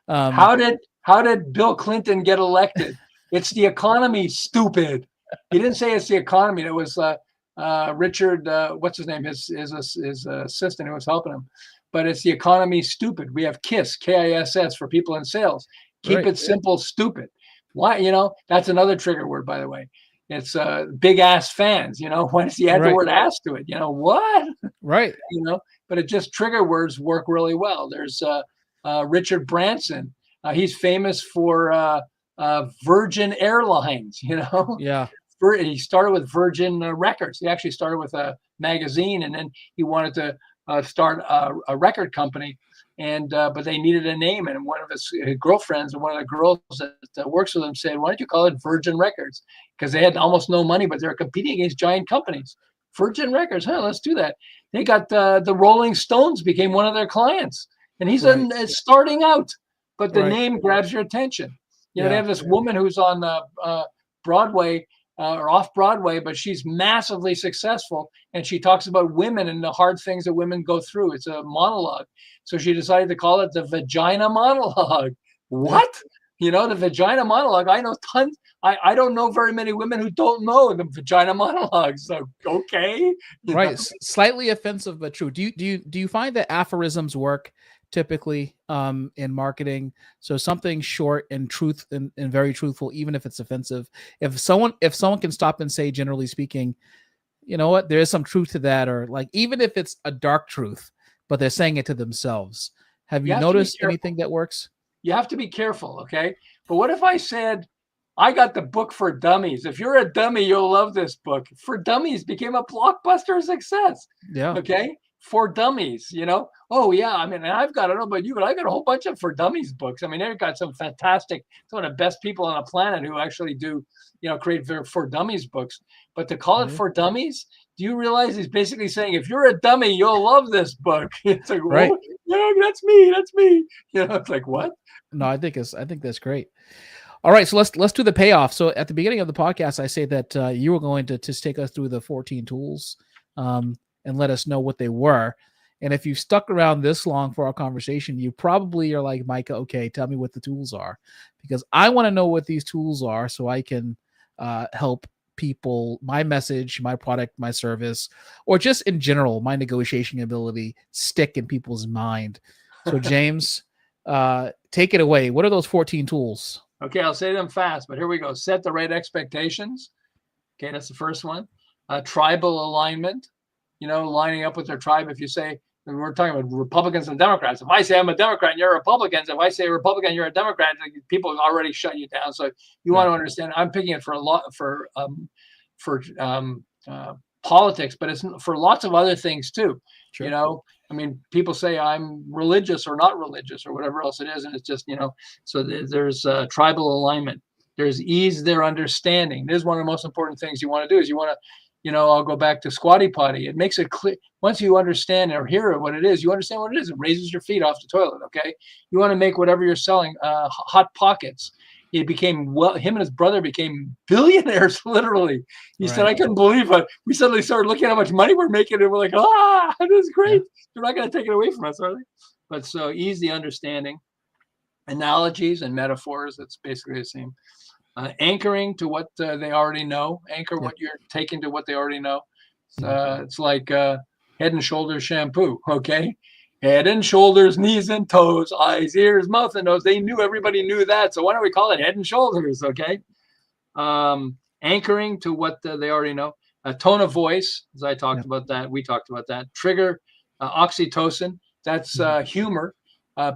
How did Bill Clinton get elected? It's the economy, stupid. He didn't say it's the economy. It was Richard, what's his name? His assistant who was helping him. But it's the economy, stupid. We have KISS, KISS for people in sales. Keep Right. it simple, stupid. Why? That's another trigger word, by the way. It's big ass fans. Why does he add the word ass to it? What? Right. But it just trigger words work really well. There's Richard Branson. He's famous for Virgin Airlines. Yeah. He started with Virgin Records. He actually started with a magazine, and then he wanted to start a record company. But they needed a name, and one of his girlfriends and one of the girls that works with him said, "Why don't you call it Virgin Records?" Because they had almost no money, but they were competing against giant companies. Virgin Records, let's do that. They got the Rolling Stones became one of their clients, and he's starting out, but the name grabs your attention. They have this woman who's on Broadway or off Broadway, but she's massively successful, and she talks about women and the hard things that women go through. It's a monologue, so she decided to call it the Vagina Monologue. What? The Vagina Monologue. I know tons. I don't know very many women who don't know the Vagina Monologue. So okay, right. Slightly offensive, but true. Do you find that aphorisms work typically in marketing? So something short and truth and very truthful, even if it's offensive. If someone can stop and say, generally speaking, you know what, there is some truth to that, or like even if it's a dark truth, but they're saying it to themselves. Have you noticed anything that works? You have to be careful, okay? But what if I said, I got the book for dummies. If you're a dummy, you'll love this book. For Dummies became a blockbuster success. Yeah. Okay. For Dummies, Oh yeah. I mean, I've got, I don't know about you, but I got a whole bunch of For Dummies books. I mean, they've got some fantastic, some of the best people on the planet who actually do, create For Dummies books. But to call it For Dummies, do you realize he's basically saying, if you're a dummy, you'll love this book? It's like, right. Yeah, that's me. It's like, what? No, I think that's great. All right, so let's do the payoff. So at the beginning of the podcast, I say that you were going to just take us through the 14 tools and let us know what they were. And if you stuck around this long for our conversation, you probably are like, Micah, okay, tell me what the tools are, because I want to know what these tools are so I can help people, my message, my product, my service, or just in general, my negotiation ability stick in people's mind. So James, take it away. What are those 14 tools? Okay, I'll say them fast, but here we go. Set the right expectations. Okay, that's the first one. Tribal alignment, lining up with their tribe. If you say, we're talking about Republicans and Democrats. If I say I'm a Democrat and you're Republicans, if I say Republican, you're a Democrat, people already shut you down. So you want to understand, I'm picking it for a lot for politics, but it's for lots of other things too. Sure. I mean, people say I'm religious or not religious or whatever else it is. And it's just, so there's tribal alignment. There's ease their understanding. This is one of the most important things you want to do is you want to, I'll go back to Squatty Potty. It makes it clear. Once you understand or hear what it is, you understand what it is. It raises your feet off the toilet. Okay. You want to make whatever you're selling, Hot Pockets. He became him and his brother became billionaires, literally. He said, I couldn't believe it. We suddenly started looking at how much money we're making, and we're like, this is great. They're not going to take it away from us, are they? But so easy understanding, analogies and metaphors, that's basically the same. Anchoring to what they already know, what you're taking to what they already know. It's like Head and Shoulders shampoo. Okay. Head and shoulders, knees and toes, eyes, ears, mouth and nose. Everybody knew that. So why don't we call it Head and Shoulders? Okay. Anchoring to what they already know. A tone of voice, as I talked about that. We talked about that. Trigger, oxytocin. That's humor.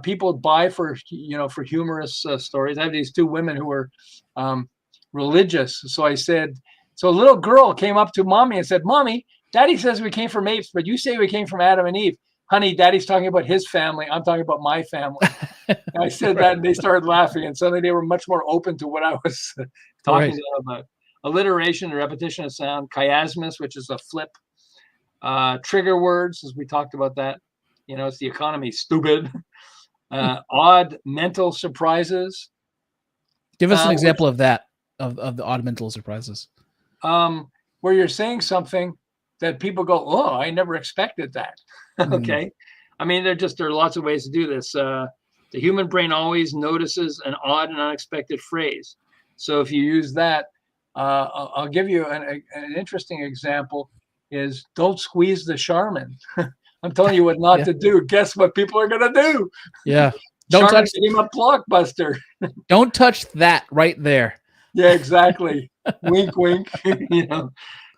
People buy for humorous stories. I have these two women who were religious. So I said, so a little girl came up to mommy and said, "Mommy, Daddy says we came from apes, but you say we came from Adam and Eve. Honey, Daddy's talking about his family. I'm talking about my family." And I said that, and they started laughing, and suddenly they were much more open to what I was talking to them about. Alliteration, repetition of sound. Chiasmus, which is a flip. Trigger words, as we talked about that. It's the economy, stupid. Odd mental surprises. Give us an example of that, of the odd mental surprises. Where you're saying something that people go, "Oh, I never expected that." Okay. I mean, there are lots of ways to do this. The human brain always notices an odd and unexpected phrase. So if you use that, I'll give you an interesting example is don't squeeze the Charmin. I'm telling you what not to do. Guess what people are going to do? Yeah. Don't Charmin touch became a blockbuster. Don't touch that right there. Yeah, exactly. Wink, wink.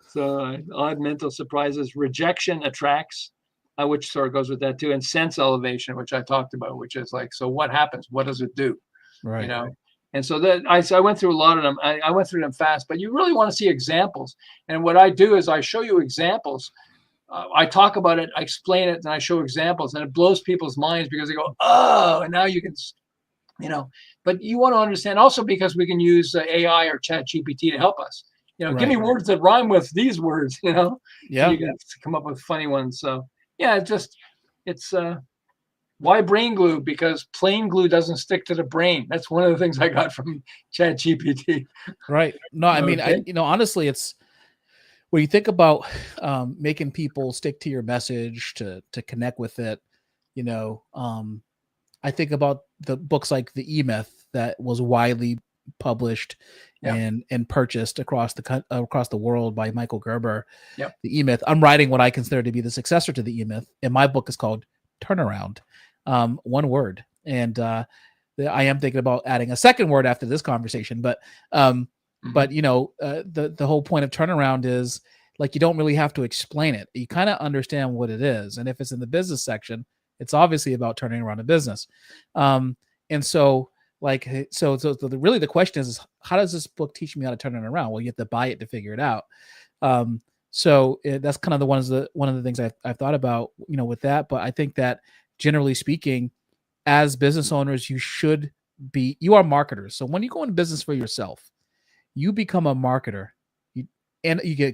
So odd mental surprises. Rejection attracts, which sort of goes with that too. And sense elevation, which I talked about, which is like, so what happens? What does it do? Right. And so that I went through a lot of them. I went through them fast, but you really want to see examples. And what I do is I show you examples. I talk about it, I explain it, and I show examples, and it blows people's minds because they go, "Oh," and now you can, But you want to understand also because we can use AI or Chat GPT to help us. Give me words that rhyme with these words. Yeah, you can come up with funny ones. So yeah, it's why brain glue? Because plain glue doesn't stick to the brain. That's one of the things I got from Chat GPT. Right. No, I mean, honestly, it's when you think about making people stick to your message to connect with it. I think about the books like The E-Myth that was widely published and purchased across the world by Michael Gerber. Yep. The E-Myth. I'm writing what I consider to be the successor to The E-Myth, and my book is called Turnaround. One word. And I am thinking about adding a second word after this conversation, but the whole point of Turnaround is like, you don't really have to explain it. You kind of understand what it is. And if it's in the business section, it's obviously about turning around a business. And so really the question is how does this book teach me how to turn it around? Well, you have to buy it to figure it out. That's kind of one of the things I've thought about, with that. But I think that generally speaking, as business owners, you are marketers. So when you go into business for yourself, you become a marketer. You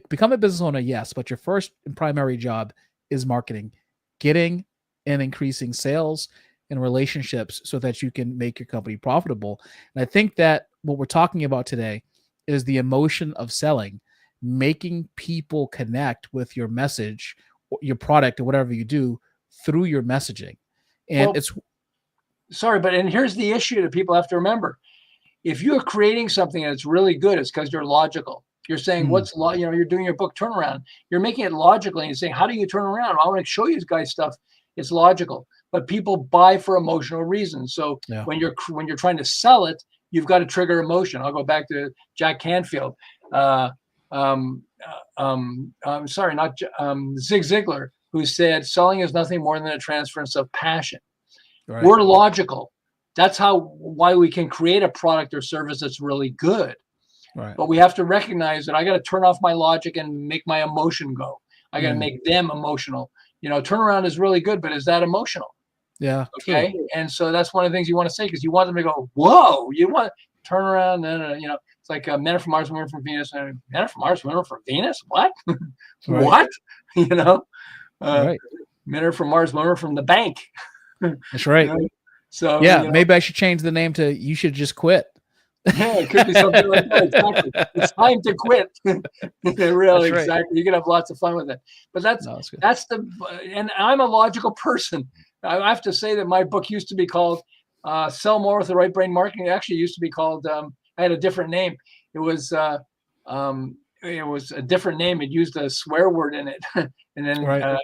become a business owner, yes, but your first and primary job is marketing, getting and increasing sales and relationships so that you can make your company profitable. And I think that what we're talking about today is the emotion of selling, making people connect with your message, your product, or whatever you do through your messaging. And and here's the issue that people have to remember. If you're creating something that's really good, it's because you're logical. You're saying, you're doing your book Turnaround. You're making it logical, and you're saying, how do you turn around? I want to show you guys stuff. It's logical, but people buy for emotional reasons. So when you're trying to sell it, you've got to trigger emotion. I'll go back to Jack Canfield. Zig Ziglar, who said, selling is nothing more than a transference of passion. Right. We're logical. That's why we can create a product or service that's really good. Right. But we have to recognize that I got to turn off my logic and make my emotion go. I got to make them emotional. Turnaround is really good, but is that emotional? Yeah. Okay. True. And so that's one of the things you want to say, because you want them to go, whoa, you want to turn around. It's like men are from Mars, women are from Venus. Men are from Mars, women are from Venus. What? What? Right. Men are from Mars, women are from the bank. That's right. So maybe I should change the name to "You Should Just Quit." Yeah, it could be something like that. Exactly. It's time to quit. Really, right. Exactly. You can have lots of fun with it. But and I'm a logical person. I have to say that my book used to be called Sell More with the Right Brain Marketing. It actually used to be called, I had a different name. It was it was a different name. It used a swear word in it, and then Right.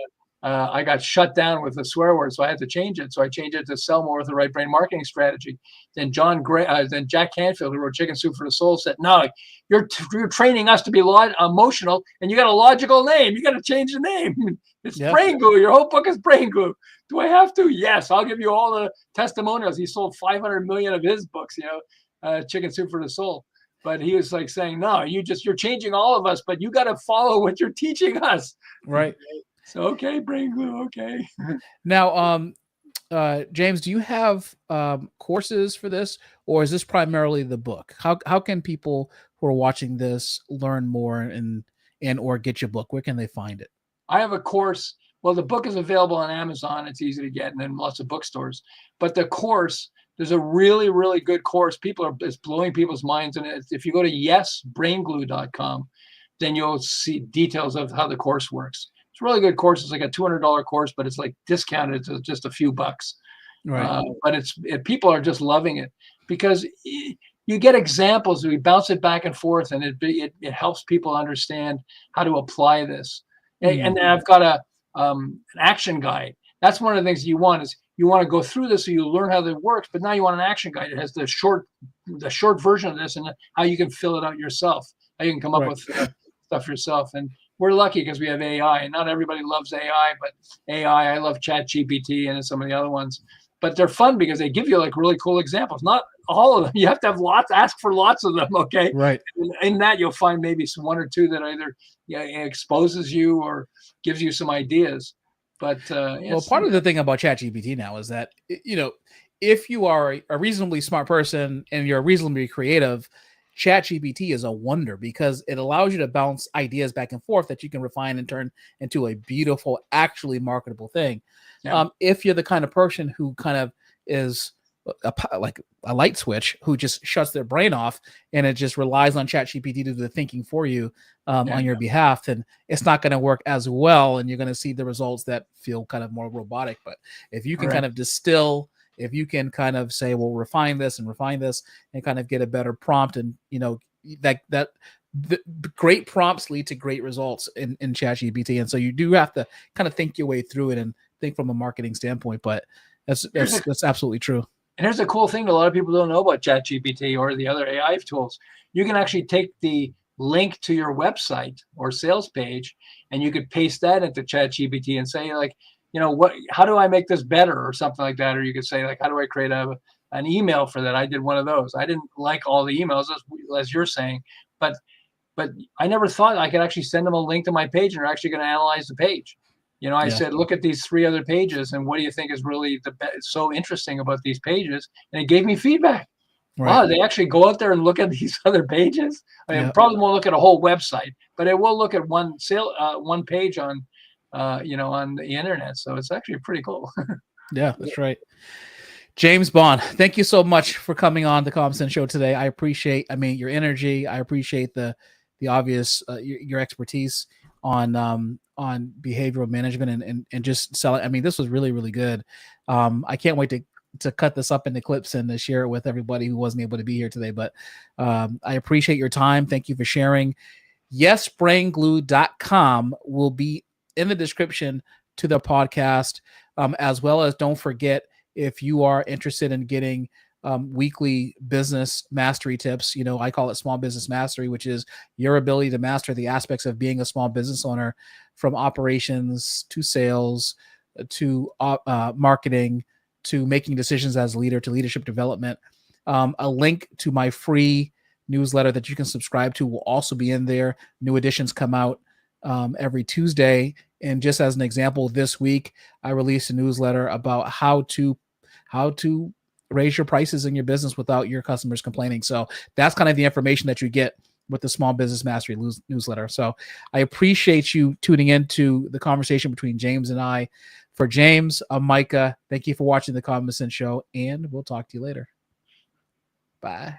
I got shut down with the swear word, so I had to change it. So I changed it to Sell More with the Right Brain Marketing Strategy. Then then Jack Canfield, who wrote Chicken Soup for the Soul, said, "No, you're training us to be emotional, and you got a logical name. You got to change the name. It's Yeah. Brain Glue. Your whole book is Brain Glue. Do I have to? Yes, I'll give you all the testimonials. He sold 500 million of his books. Chicken Soup for the Soul." But he was like saying, "No, you're changing all of us, but you got to follow what you're teaching us." Right. So, okay, Brain Glue. Okay. Now, James, do you have courses for this, or is this primarily the book? How can people who are watching this learn more and or get your book? Where can they find it? I have a course. Well, the book is available on Amazon. It's easy to get, and then lots of bookstores. But the course, there's a really, really good course. It's blowing people's minds. And if you go to yesbrainglue.com, then you'll see details of how the course works. It's a really good course. It's like a $200 course, but it's like discounted to just a few bucks. Right. But people are just loving it because you get examples. We bounce it back and forth, and it helps people understand how to apply this. And then I've got an action guide. That's one of the things you want to go through this so you learn how that works. But now you want an action guide. It has the short version of this and how you can fill it out yourself. How you can come up with stuff yourself. And we're lucky because we have AI. And not everybody loves AI, but I love ChatGPT and some of the other ones. But they're fun because they give you like really cool examples. Not all of them. You have to have ask for lots of them. Okay. Right. In that, you'll find maybe one or two that either exposes you or gives you some ideas. But part of the thing about ChatGPT now is that, if you are a reasonably smart person and you're reasonably creative, ChatGPT is a wonder because it allows you to bounce ideas back and forth that you can refine and turn into a beautiful, actually marketable thing. Yeah. If you're the kind of person who kind of is like a light switch who just shuts their brain off and it just relies on ChatGPT to do the thinking for you on your behalf, then it's not going to work as well. And you're going to see the results that feel kind of more robotic. But if you can kind of distill, if you can kind of say, well, refine this and kind of get a better prompt, and the great prompts lead to great results in ChatGPT. And so you do have to kind of think your way through it and think from a marketing standpoint, but that's absolutely true. And here's a cool thing that a lot of people don't know about ChatGPT or the other AI tools. You can actually take the link to your website or sales page, and you could paste that into ChatGPT and say, like, how do I make this better or something like that? Or you could say, like, how do I create an email for that? I did one of those. I didn't like all the emails, as you're saying, but I never thought I could actually send them a link to my page and they're actually going to analyze the page. I said, look at these 3 other pages, and what do you think is really so interesting about these pages? And it gave me feedback. Right. Wow, they actually go out there and look at these other pages. I mean, probably won't look at a whole website, but it will look at one page on, on the internet. So it's actually pretty cool. Yeah, that's right. James Bond, thank you so much for coming on the Common Sense Show today. I appreciate, your energy. I appreciate the obvious, your expertise on behavioral management and just selling. This was really, really good. I can't wait to cut this up into clips and to share it with everybody who wasn't able to be here today. But I appreciate your time. Thank you for sharing. YesBrainGlue.com will be in the description to the podcast, as well as don't forget, if you are interested in getting weekly business mastery tips, I call it small business mastery, which is your ability to master the aspects of being a small business owner, from operations to sales to marketing to making decisions as a leader to leadership development. A link to my free newsletter that you can subscribe to will also be in there. New editions come out every Tuesday. And just as an example, this week I released a newsletter about how to raise your prices in your business without your customers complaining. So that's kind of the information that you get with the Small Business Mastery newsletter. So I appreciate you tuning into the conversation between James and I. For James, I'm Micah. Thank you for watching the Common Sense Show, and we'll talk to you later. Bye.